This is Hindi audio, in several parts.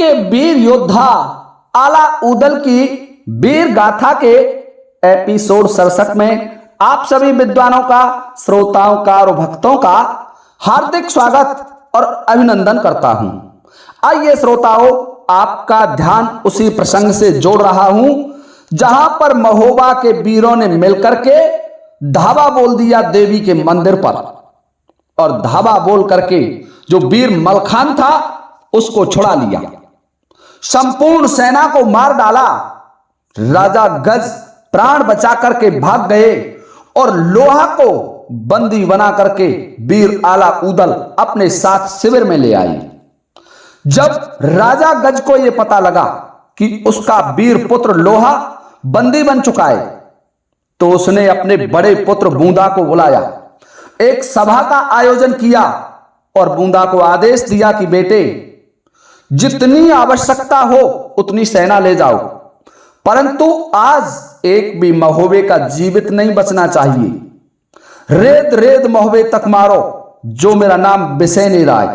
के वीर योद्धा आला उदल की वीर गाथा के एपिसोड 67 में आप सभी विद्वानों का, श्रोताओं का और भक्तों का हार्दिक स्वागत और अभिनंदन करता हूं। आइए श्रोताओं, आपका ध्यान उसी प्रसंग से जोड़ रहा हूं जहां पर महोबा के वीरों ने मिलकर के धावा बोल दिया देवी के मंदिर पर, और धावा बोल करके जो वीर मलखान था उसको छुड़ा लिया, संपूर्ण सेना को मार डाला। राजा गज प्राण बचा करके भाग गए और लोहा को बंदी बना करके वीर आला उदल अपने साथ शिविर में ले आई। जब राजा गज को यह पता लगा कि उसका वीर पुत्र लोहा बंदी बन चुका है, तो उसने अपने बड़े पुत्र बूंदा को बुलाया, एक सभा का आयोजन किया और बूंदा को आदेश दिया कि बेटे, जितनी आवश्यकता हो उतनी सेना ले जाओ, परंतु आज एक भी महोबे का जीवित नहीं बचना चाहिए। रेत रेत महोबे तक मारो जो मेरा नाम बिसेनी राय,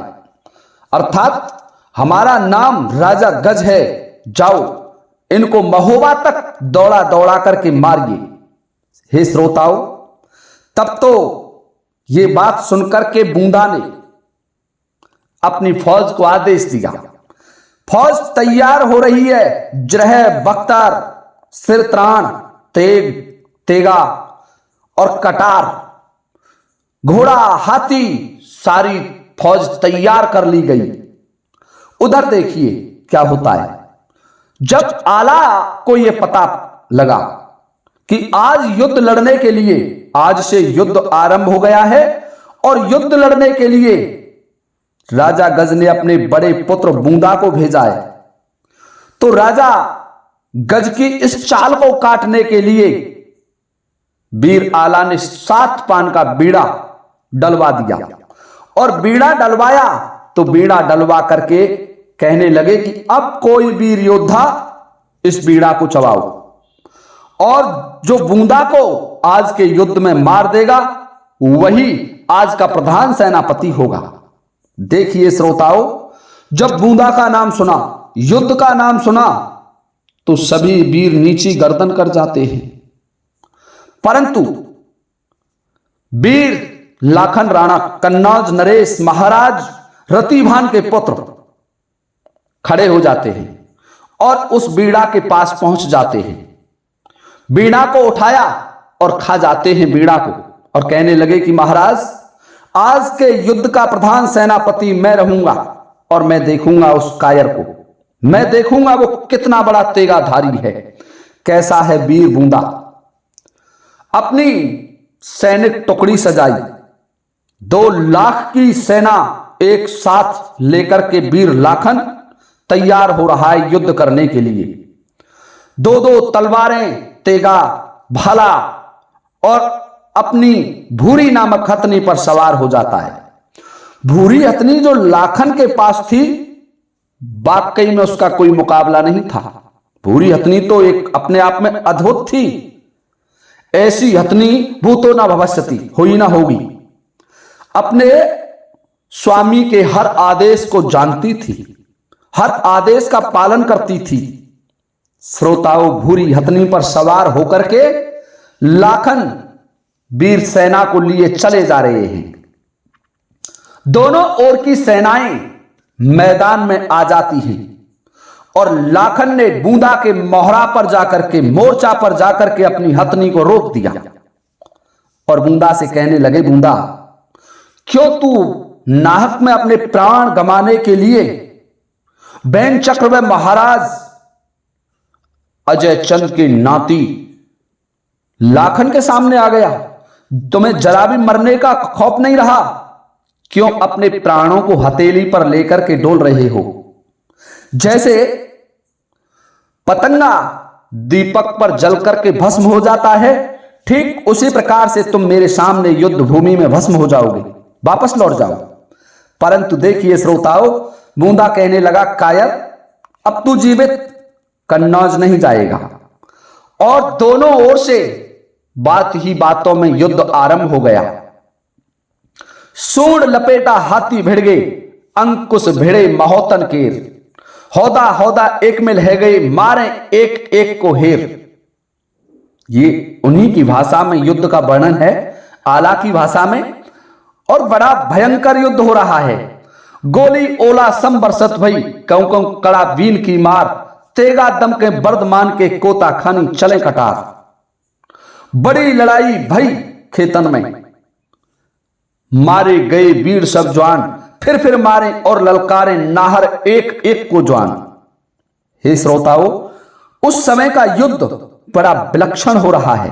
अर्थात हमारा नाम राजा गज है, जाओ इनको महोबा तक दौड़ा दौड़ा करके मारिए। हे श्रोताओं, तब तो ये बात सुनकर के बूंदा ने अपनी फौज को आदेश दिया। फौज तैयार हो रही है, जरह, बख्तर, सिरत्राण, तेग, तेगा और कटार, घोड़ा, हाथी, सारी फौज तैयार कर ली गई। उधर देखिए क्या होता है। जब आला को यह पता लगा कि आज युद्ध लड़ने के लिए, आज से युद्ध आरंभ हो गया है और युद्ध लड़ने के लिए राजा गज ने अपने बड़े पुत्र बूंदा को भेजा है, तो राजा गज की इस चाल को काटने के लिए वीर आला ने 7 पान का बीड़ा डलवा दिया, और बीड़ा डलवाया तो बीड़ा डलवा करके कहने लगे कि अब कोई वीर योद्धा इस बीड़ा को चबाओ, और जो बूंदा को आज के युद्ध में मार देगा वही आज का प्रधान सेनापति होगा। देखिए श्रोताओं, जब बूंदा का नाम सुना, युद्ध का नाम सुना, तो सभी वीर नीची गर्दन कर जाते हैं, परंतु वीर लाखन राणा कन्नौज नरेश महाराज रतिभान के पुत्र खड़े हो जाते हैं और उस बीड़ा के पास पहुंच जाते हैं। बीड़ा को उठाया और खा जाते हैं बीड़ा को, और कहने लगे कि महाराज, आज के युद्ध का प्रधान सेनापति मैं रहूंगा और मैं देखूंगा उस कायर को, मैं देखूंगा वो कितना बड़ा तेगाधारी है, कैसा है वीर बूंदा। अपनी सैनिक टुकड़ी सजाई, 2 लाख की सेना एक साथ लेकर के वीर लाखन तैयार हो रहा है युद्ध करने के लिए। 2-2 तलवारें, तेगा, भाला और अपनी भूरी नामक हथनी पर सवार हो जाता है। भूरी हथनी जो लाखन के पास थी, वाकई में उसका कोई मुकाबला नहीं था। भूरी हथनी तो एक अपने आप में अद्भुत थी। ऐसी हथनी भूतो न भविष्यति, हो ही ना होगी। अपने स्वामी के हर आदेश को जानती थी, हर आदेश का पालन करती थी। श्रोताओं, भूरी हथनी पर सवार होकर के लाखन वीर सेना को लिए चले जा रहे हैं। दोनों ओर की सेनाएं मैदान में आ जाती हैं और लाखन ने बूंदा के मोहरा पर जाकर के, मोर्चा पर जाकर के अपनी हथनी को रोक दिया और बूंदा से कहने लगे, बूंदा, क्यों तू नाहक में अपने प्राण गंवाने के लिए बैन चक्र में महाराज अजय चंद के नाती लाखन के सामने आ गया? तुम्हें जरा भी मरने का खौफ नहीं रहा? क्यों अपने प्राणों को हथेली पर लेकर के डोल रहे हो? जैसे पतंगा दीपक पर जलकर के भस्म हो जाता है, ठीक उसी प्रकार से तुम मेरे सामने युद्ध भूमि में भस्म हो जाओगे, वापस लौट जाओ। परंतु देखिए श्रोताओं, बूंदा कहने लगा, कायर, अब तू जीवित कन्नौज नहीं जाएगा। और दोनों ओर से बात ही बातों में युद्ध आरंभ हो गया। सूंड लपेटा हाथी भिड़ गए, अंकुश भिड़े महोतन केर। हौदा हौदा एक मिल है गई, मारे एक एक को हेर। ये उन्हीं की भाषा में युद्ध का वर्णन है, आला की भाषा में। और बड़ा भयंकर युद्ध हो रहा है। गोली ओला सम बरसत भई, कौ कौ कड़ा वीन की मार, तेगा दम के बर्दमान के कोता खानी चले कटार। बड़ी लड़ाई भई खेतन में, मारे गए वीर सब जवान, फिर मारे और ललकारे नाहर एक एक को जवान। हे श्रोताओं, उस समय का युद्ध बड़ा विलक्षण हो रहा है।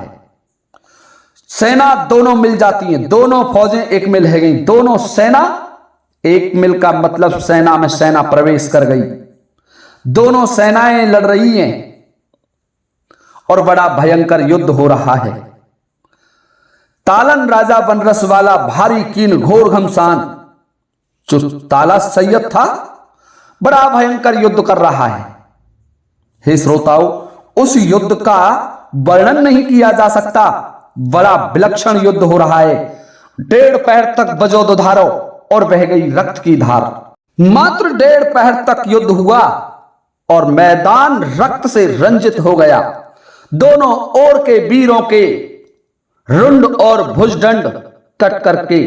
सेना दोनों मिल जाती हैं, दोनों फौजें एक मिल है गई, दोनों सेना एक मिल का मतलब सेना में सेना प्रवेश कर गई, दोनों सेनाएं लड़ रही हैं और बड़ा भयंकर युद्ध हो रहा है। तालन राजा बनरस वाला, भारी कीन घोर घमसान। जो ताला सैयद था, बड़ा भयंकर युद्ध कर रहा है। हे श्रोताओं, उस युद्ध का वर्णन नहीं किया जा सकता। बड़ा विलक्षण युद्ध हो रहा है। 1.5 पहर तक बजो दुधारो और बह गई रक्त की धार। मात्र 1.5 पहर तक युद्ध हुआ और मैदान रक्त से रंजित हो गया। दोनों ओर के वीरों के रुंड और भुजदंड कट करके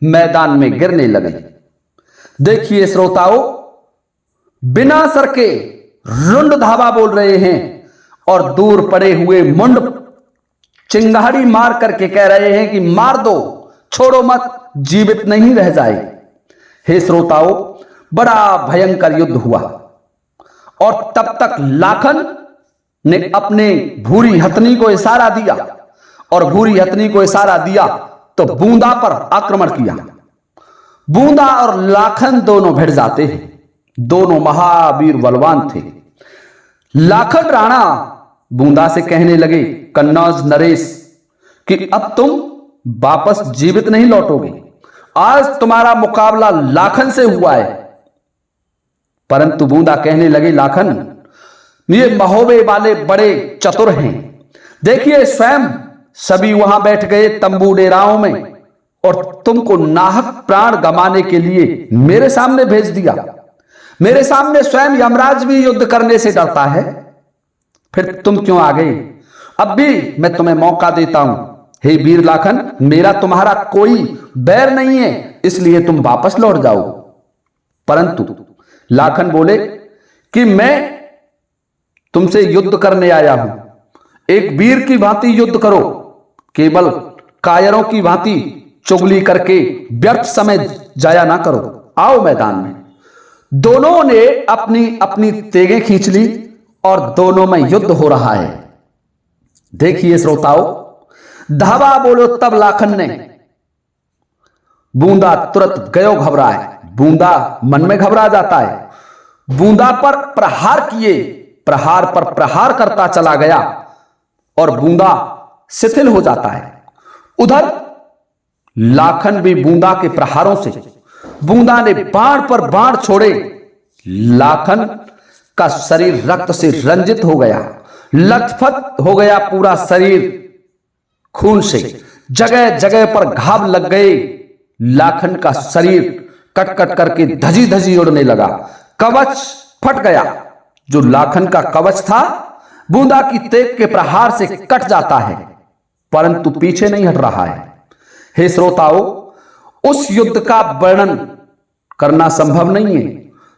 मैदान में गिरने लगे। देखिए श्रोताओं, बिना सर के रुंड धावा बोल रहे हैं और दूर पड़े हुए मुंड चिंगारी मार करके कह रहे हैं कि मार दो, छोड़ो मत, जीवित नहीं रह जाए। हे श्रोताओं, बड़ा भयंकर युद्ध हुआ और तब तक लाखन ने अपने भूरी हथनी को इशारा दिया और भूरी हथनी को इशारा दिया तो बूंदा पर आक्रमण किया। बूंदा और लाखन दोनों भिड़ जाते हैं। दोनों महावीर बलवान थे। लाखन राणा बूंदा से कहने लगे, कन्नौज नरेश, कि अब तुम वापस जीवित नहीं लौटोगे। आज तुम्हारा मुकाबला लाखन से हुआ है। परंतु बूंदा कहने लगे, लाखन, ये महोबे वाले बड़े चतुर हैं। देखिए, स्वयं सभी वहां बैठ गए तंबू डेराओं में और तुमको नाहक प्राण गंवाने के लिए मेरे सामने भेज दिया। मेरे सामने स्वयं यमराज भी युद्ध करने से डरता है, फिर तुम क्यों आ गए? अब भी मैं तुम्हें मौका देता हूं। हे वीर लाखन, मेरा तुम्हारा कोई बैर नहीं है, इसलिए तुम वापस लौट जाओ। परंतु लाखन बोले कि मैं तुमसे युद्ध करने आया हूं। एक वीर की भांति युद्ध करो, केवल कायरों की भांति चुगली करके व्यर्थ समय जाया ना करो। आओ मैदान में। दोनों ने अपनी अपनी तेगें खींच ली और दोनों में युद्ध हो रहा है। देखिए श्रोताओं, धावा बोलो तब लाखन ने। बूंदा तुरंत गयो घबराए। बूंदा मन में घबरा जाता है। बूंदा पर प्रहार किए, प्रहार पर प्रहार करता चला गया और बूंदा शिथिल हो जाता है। उधर लाखन भी बूंदा के प्रहारों से, बूंदा ने बाण पर बाण छोड़े। लाखन का शरीर रक्त से रंजित हो गया, लथपथ हो गया पूरा शरीर खून से। जगह जगह पर घाव लग गए। लाखन का शरीर कट कट करके धजी धजी उड़ने लगा। कवच फट गया। जो लाखन का कवच था, बूंदा की तेग के प्रहार से कट जाता है, परंतु पीछे नहीं हट रहा है। हे श्रोताओं, उस युद्ध का वर्णन करना संभव नहीं है।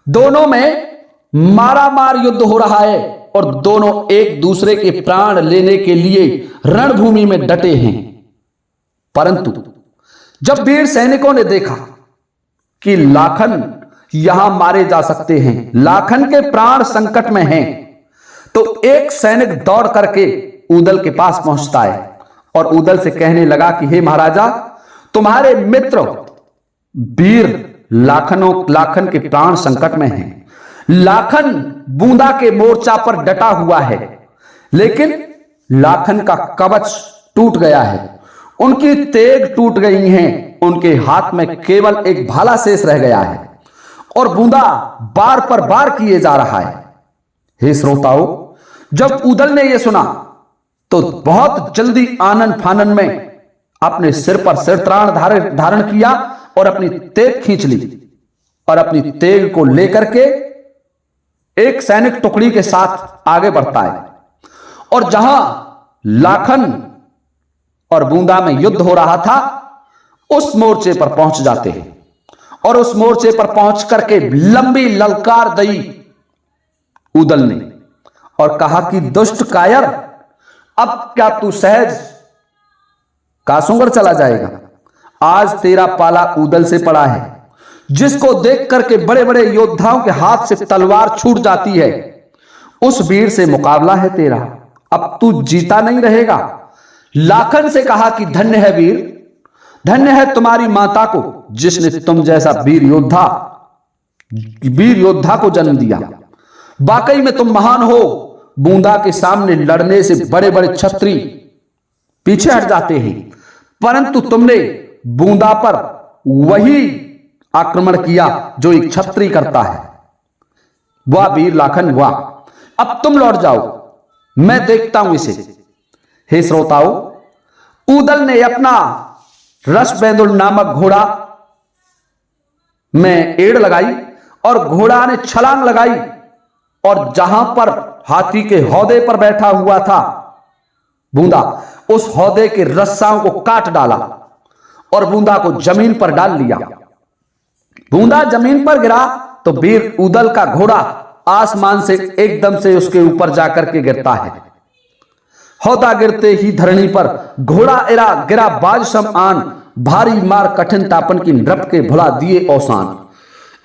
दोनों में मारामार युद्ध हो रहा है और दोनों एक दूसरे के प्राण लेने के लिए रणभूमि में डटे हैं। परंतु जब वीर सैनिकों ने देखा कि लाखन यहां मारे जा सकते हैं, लाखन के प्राण संकट में हैं, तो एक सैनिक दौड़ करके ऊदल के पास पहुंचता है और ऊदल से कहने लगा कि हे महाराजा, तुम्हारे मित्र वीर लाखन के प्राण संकट में हैं। लाखन बूंदा के मोर्चा पर डटा हुआ है, लेकिन लाखन का कवच टूट गया है, उनकी तेग टूट गई हैं, उनके हाथ में केवल एक भाला शेष रह गया है और बूंदा बार पर बार किए जा रहा है। हे श्रोताओं, जब ऊदल ने यह सुना तो बहुत जल्दी आनन फानन में अपने सिर पर सिरत्राण धारण किया और अपनी तेग खींच ली और अपनी तेग को लेकर के एक सैनिक टुकड़ी के साथ आगे बढ़ता है और जहां लाखन और बूंदा में युद्ध हो रहा था उस मोर्चे पर पहुंच जाते हैं और उस मोर्चे पर पहुंच करके लंबी ललकार दी उदल ने और कहा कि दुष्ट कायर, अब क्या तू सहज कासूंगर चला जाएगा? आज तेरा पाला उदल से पड़ा है, जिसको देख करके बड़े बड़े योद्धाओं के हाथ से तलवार छूट जाती है। उस वीर से मुकाबला है तेरा, अब तू जीता नहीं रहेगा। लाखन से कहा कि धन्य है वीर, धन्य है तुम्हारी माता को जिसने तुम जैसा वीर योद्धा को जन्म दिया। वाकई में तुम महान हो। बूंदा के सामने लड़ने से बड़े बड़े क्षत्रिय पीछे हट जाते हैं, परंतु तुमने बूंदा पर वही आक्रमण किया जो एक क्षत्रिय करता है। वाह वीर लाखन वाह, अब तुम लौट जाओ, मैं देखता हूं इसे। हे श्रोताओं, उदल ने अपना रसबेंदुल नामक घोड़ा में एड़ लगाई और घोड़ा ने छलांग लगाई और जहां पर हाथी के हौदे पर बैठा हुआ था बूंदा, उस हौदे के रस्साओं को काट डाला और बूंदा को जमीन पर डाल लिया। बूंदा जमीन पर गिरा तो वीर उदल का घोड़ा आसमान से एकदम से उसके ऊपर जाकर के गिरता है। हौदा गिरते ही धरणी पर घोड़ा गिरा बाज सम आन, भारी मार कठिन तापन की नृप के भुला दिए औसान।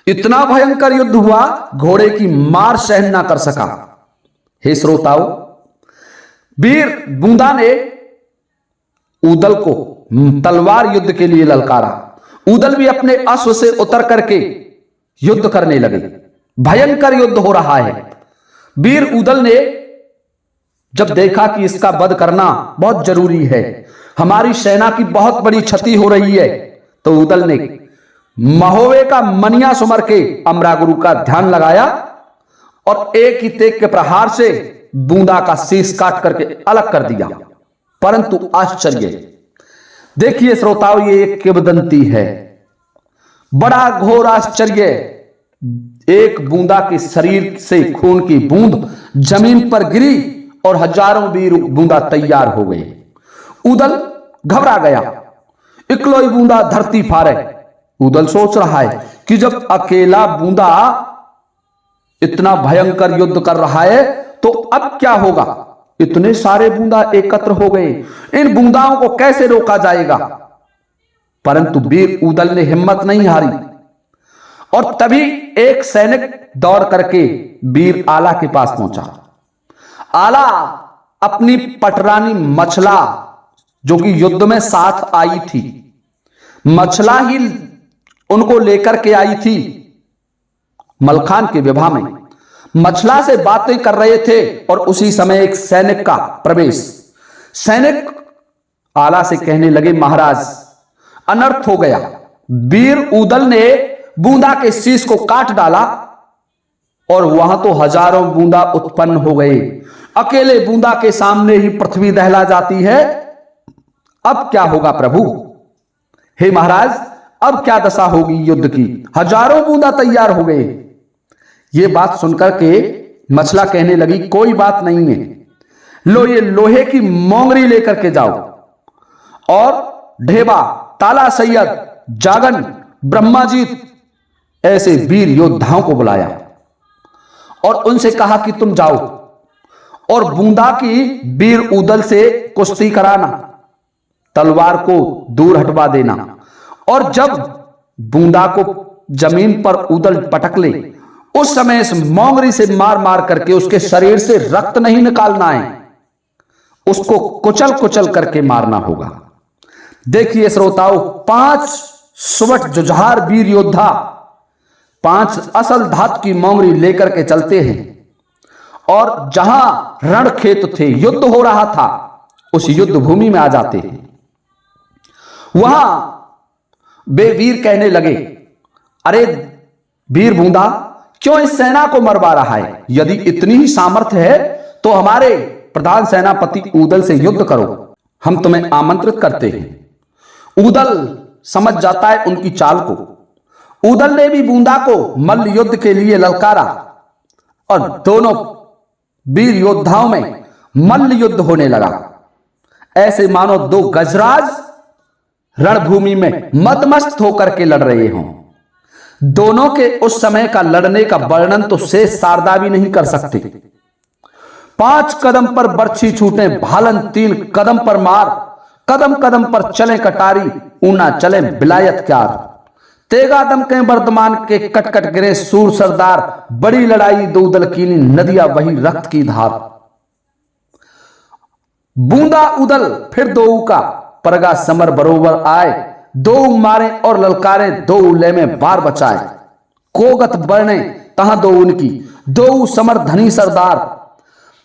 इतना भयंकर युद्ध हुआ, घोड़े की मार सहन ना कर सका। हे श्रोताओं, वीर बूंदा ने उदल को तलवार युद्ध के लिए ललकारा। उदल भी अपने अश्व से उतर करके युद्ध करने लगे। भयंकर युद्ध हो रहा है। वीर उदल ने जब देखा कि इसका वध करना बहुत जरूरी है, हमारी सेना की बहुत बड़ी क्षति हो रही है, तो उदल ने महोवे का मनिया सुमर के अमरागुरु का ध्यान लगाया और एक ही तेग के प्रहार से बूंदा का शीश काट करके अलग कर दिया। परंतु आश्चर्य, देखिए श्रोताओं, ये एक किंवदंती है, बड़ा घोर आश्चर्य। एक बूंदा के शरीर से खून की बूंद जमीन पर गिरी और हजारों वीर बूंदा तैयार हो गए। उदल घबरा गया, इकलौई बूंदा धरती फारे। उदल सोच रहा है कि जब अकेला बूंदा इतना भयंकर युद्ध कर रहा है तो अब क्या होगा? इतने सारे बूंदा एकत्र हो गए, इन बूंदाओं को कैसे रोका जाएगा? परंतु वीर उदल ने हिम्मत नहीं हारी और तभी एक सैनिक दौड़ करके वीर आला के पास पहुंचा। आला अपनी पटरानी मछला, जो कि युद्ध में साथ आई थी, मछला ही उनको लेकर के आई थी मलखान के विवाह में। मछला से बातें कर रहे थे और उसी समय एक सैनिक का प्रवेश। सैनिक आला से कहने लगे, महाराज अनर्थ हो गया, वीर उदल ने बूंदा के शीश को काट डाला और वहां तो हजारों बूंदा उत्पन्न हो गए। अकेले बूंदा के सामने ही पृथ्वी दहला जाती है। अब क्या होगा प्रभु? हे महाराज, अब क्या दशा होगी युद्ध की? हजारों बूंदा तैयार हो गए। ये बात सुनकर के मछला कहने लगी, कोई बात नहीं है, लो ये लोहे की मोंगरी लेकर के जाओ और ढेबा, ताला सैयद, जागन, ब्रह्माजीत ऐसे वीर योद्धाओं को बुलाया और उनसे कहा कि तुम जाओ और बूंदा की वीर उदल से कुश्ती कराना, तलवार को दूर हटवा देना और जब बूंदा को जमीन पर उदल पटक ले उस समय इस मोंगरी से मार मार करके उसके शरीर से रक्त नहीं निकालना है, उसको कुचल कुचल करके मारना होगा। देखिए श्रोताओं, 5 सुवट जुझार वीर योद्धा 5 असल धातु की मोंगरी लेकर के चलते हैं और जहां रणखेत थे, युद्ध हो रहा था, उस युद्ध भूमि में आ जाते हैं। वहां वे वीर कहने लगे, अरे वीर बूंदा, क्यों इस सेना को मरवा रहा है? यदि इतनी ही सामर्थ्य है तो हमारे प्रधान सेनापति उदल से युद्ध करो, हम तुम्हें आमंत्रित करते हैं। उदल समझ जाता है उनकी चाल को। उदल ने भी बूंदा को मल्ल युद्ध के लिए ललकारा। और दोनों वीर योद्धाओं में मल्ल युद्ध होने लगा। ऐसे मानो दो गजराज रणभूमि में मदमस्त होकर के लड़ रहे हों। दोनों के उस समय का लड़ने का वर्णन तो शेष शारदा भी नहीं कर सकते। 5 कदम पर बर्छी छूटे भालन, 3 कदम पर मार, कदम कदम पर चले कटारी, ऊना चले बिलायत क्यार, तेगा दम के वर्धमान के कटकट गिरे सूर सरदार, बड़ी लड़ाई दो दल की नदियां वही रक्त की धार। बूंदा उदल फिर दो का परगा समर बरोबर आए, दो मारे और ललकारे दो उले में बार बचाए, कोगत बरने तहां दो उनकी, दो समर धनी सरदार,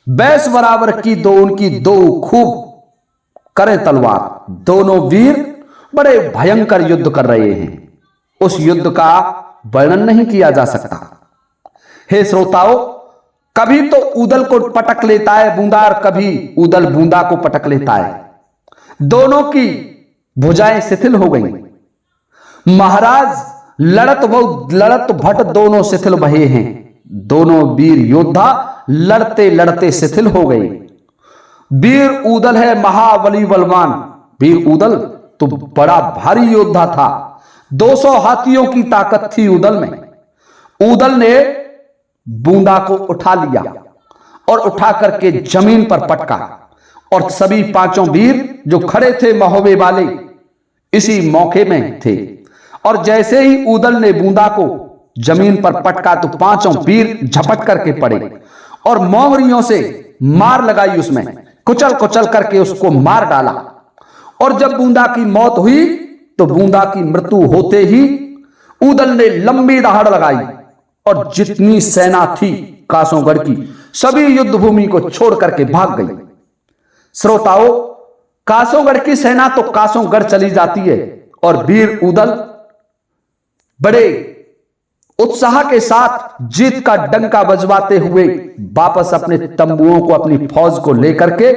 बैस बराबर की दो उनकी, दो खूब करे तलवार। दोनों वीर बड़े भयंकर युद्ध कर रहे हैं। उस युद्ध का वर्णन नहीं किया जा सकता। हे श्रोताओं, कभी तो उदल को पटक लेता है बूंदा और कभी उदल बूंदा को पटक लेता है। दोनों की भुजाएं शिथिल हो गई। महाराज लड़त भट दोनों शिथिल भये हैं। दोनों वीर योद्धा लड़ते लड़ते शिथिल हो गए। वीर उदल है महाबली बलवान। वीर उदल तो बड़ा भारी योद्धा था। 200 हाथियों की ताकत थी उदल में। उदल ने बूंदा को उठा लिया और उठा करके जमीन पर पटका और सभी 5 वीर जो खड़े थे महोबे वाले इसी मौके में थे। और जैसे ही उदल ने बूंदा को जमीन पर पटका तो 5 वीर झपट करके पड़े और मोहरियों से मार लगाई, उसमें कुचल कुचल करके उसको मार डाला। और जब बूंदा की मौत हुई तो बूंदा की मृत्यु होते ही उदल ने लंबी दहाड़ लगाई और जितनी सेना थी कासोगढ़ की सभी युद्ध भूमि को छोड़ करके भाग गई। श्रोताओं, कासोगढ़ की सेना तो कासोगढ़ चली जाती है और वीर उदल बड़े उत्साह के साथ जीत का डंका बजवाते हुए वापस अपने तंबुओं को, अपनी फौज को लेकर के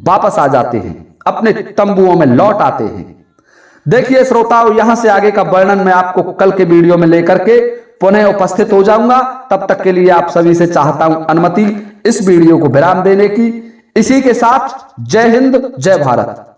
वापस आ जाते हैं, अपने तंबुओं में लौट आते हैं। देखिए श्रोताओं, यहां से आगे का वर्णन मैं आपको कल के वीडियो में लेकर के पुनः उपस्थित हो जाऊंगा। तब तक के लिए आप सभी से चाहता हूं अनुमति इस वीडियो को विराम देने की। इसी के साथ जय हिंद, जय भारत।